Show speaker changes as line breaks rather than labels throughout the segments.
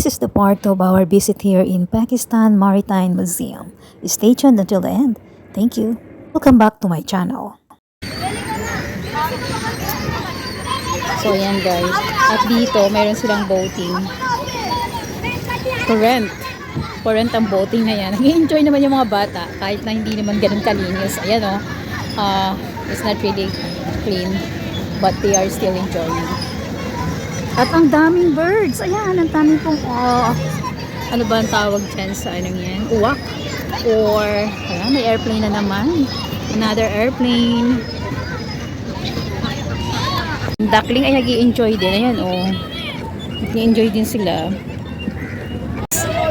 this is the part of our visit here in Pakistan Maritime Museum. Stay tuned until the end. Thank you. Welcome back to my channel.
So ayan guys, at dito meron silang boating. For rent. For rent ang boating na yan. Nag-enjoy naman yung mga bata kahit na hindi naman ganun kalinis. Ayan o. It's not really clean, but they are still enjoying. At ang daming birds. Ayan, ang daming pong ano ba ang tawag dyan sa anong yan? Uwak. Or ayan, may airplane na naman. Another airplane. Duckling ay nag-i-enjoy din. Ayan nag-i-enjoy din sila.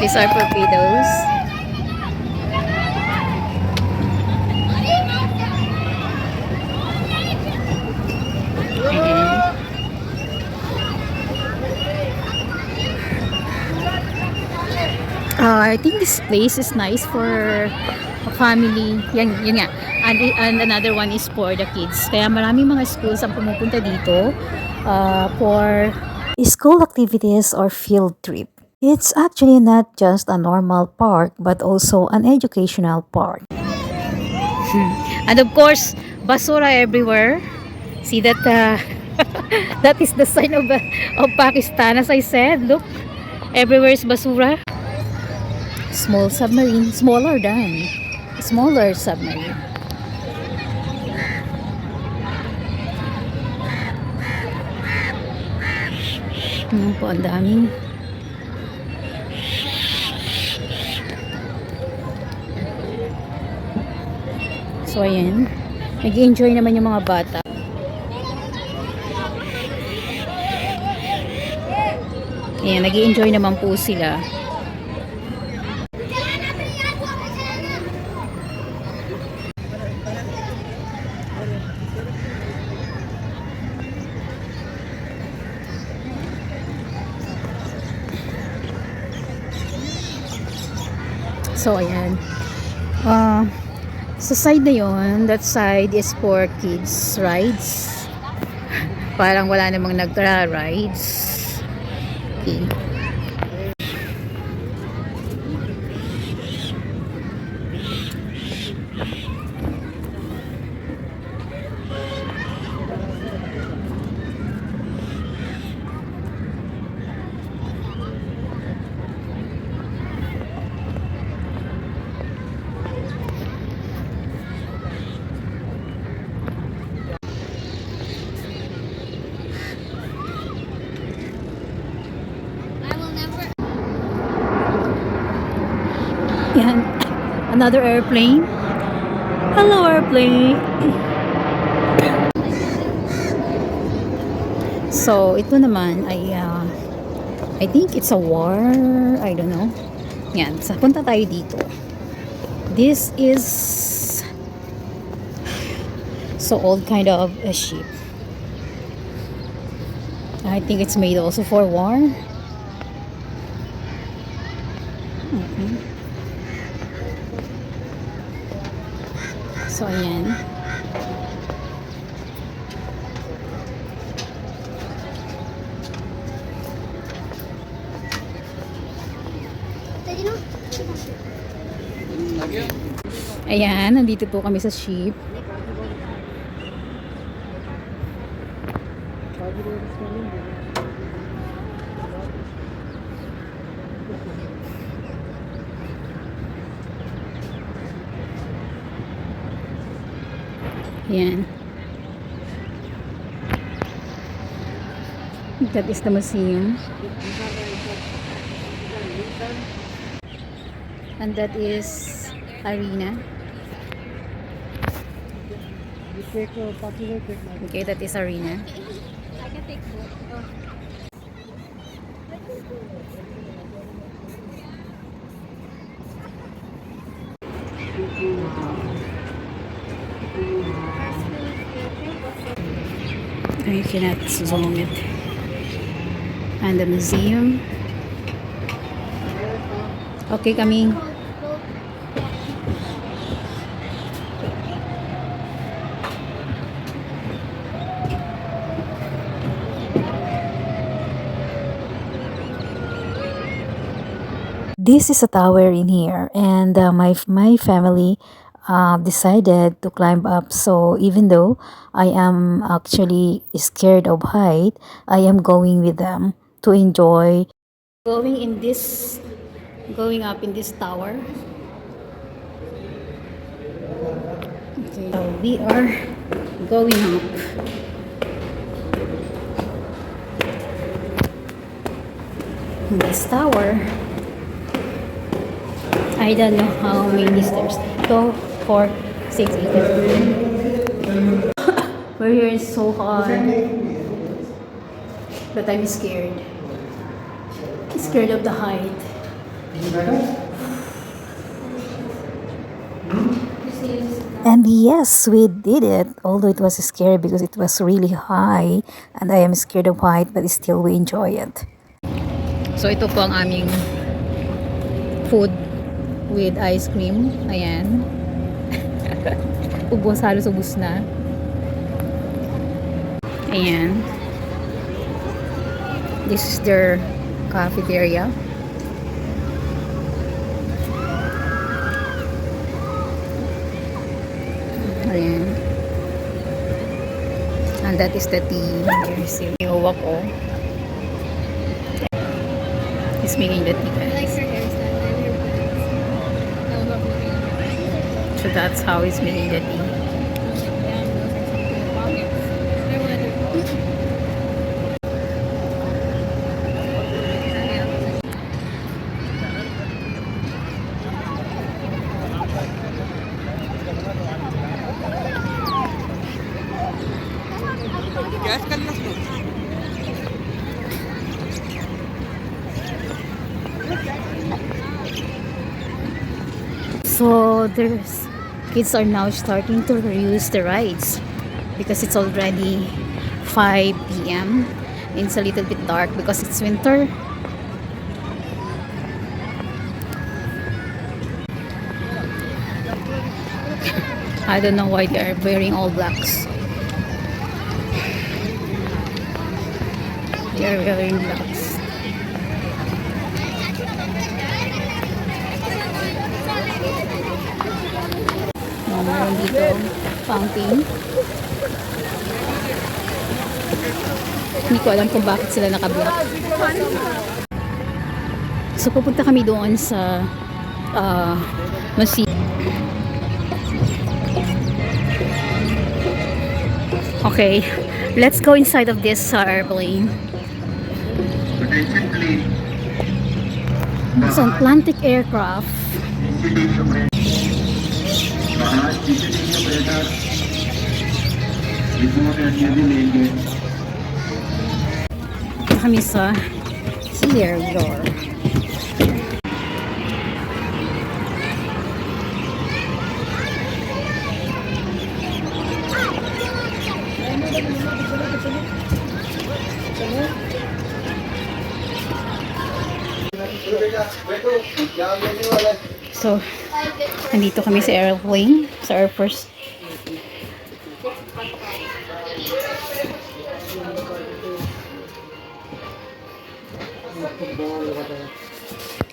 These are torpedoes. I think this place is nice for a family. Yan nga. And another one is for the kids. Kaya maraming mga schools ang pumupunta dito for
School activities or field trip. It's actually not just a normal park but also an educational park.
And of course, basura everywhere. See that that is the sign of Pakistan. As I said, look, everywhere is basura. Small submarine, smaller submarine. Ano po, ang daming. So ayan, nag-enjoy naman yung mga bata. Ayan, nag-enjoy naman po sila. So ayan, sa side na yon, that side is for kids rides. Parang wala namang nagra-rides. Okay. Yan. Another airplane. Hello, airplane. So, ito naman ay I think it's a war. I don't know. Yan. So, punta tayo dito. This is so old kind of a ship. I think it's made also for war. So, ayan. Ayan, nandito po kami sa ship. Ayan. That is the museum. And that is arena. Okay, that is arena.
I can take both.
I cannot zoom it. And the museum. Okay, coming.
This is a tower in here, and my family decided to climb up. So even though I am actually scared of height, I am going with them to enjoy
Going up in this tower. Okay, so we are going up. In this tower. I don't know how many stairs. 2, 4, 6, 8. We're here is so hard. But I'm scared. Scared of the height.
And yes, we did it. Although it was scary because it was really high, and I am scared of height, but still we enjoy it.
So ito po ang aming food with ice cream. Ayan. Ubos, halos ubos na. Ayan. This is their cafeteria. Ayan. And that is the tea. Here's yung iwak ko. He's making the tea.
I like her hairstyle and her pants. I love looking at her.
So that's how he's making the tea.
Damn, those are some cool pockets. I wonder.
So there's kids are now starting to use the rides because it's already 5 p.m. It's a little bit dark because it's winter. I don't know why they are wearing all blacks. They are wearing blacks. Meron dito fountain. Hindi ko alam kung bakit sila naka-black. So pupunta kami doon sa museum. Okay, let's go inside of this airplane. It's an Atlantic aircraft. Kami sa here we go. So, nandito kami sa airplane, sa Air Force.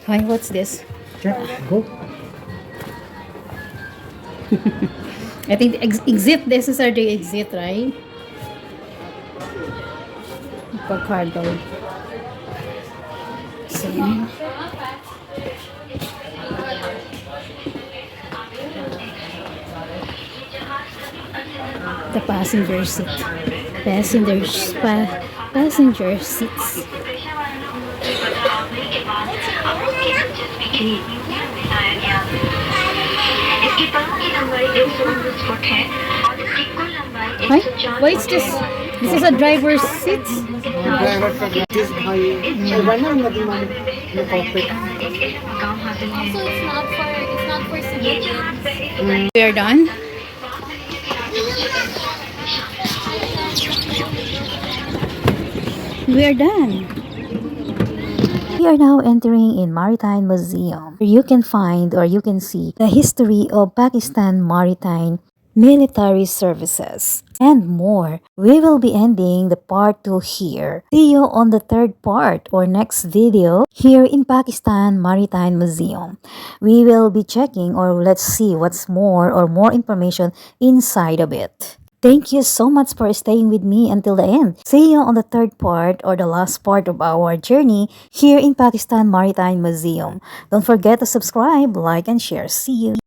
Hi, what's this?
Go.
I think the exit, this is our the exit, right? Pagkardo. So, yun. The passenger seat. Passenger seats. Hi? Why is this? This is a driver's seat?
Driver का किस भाई बना नदी में cockpit.
Also, it's not for civilians.
We are done. We are done.
We are now entering in Maritime Museum, where you can find or you can see the history of Pakistan Maritime military services, and more. We will be ending the part 2 here. See you on the third part or next video here in Pakistan Maritime Museum. We will be checking, or let's see what's more or more information inside of it. Thank you so much for staying with me until the end. See you on the third part or the last part of our journey here in Pakistan Maritime Museum. Don't forget to subscribe, like, and share. See you.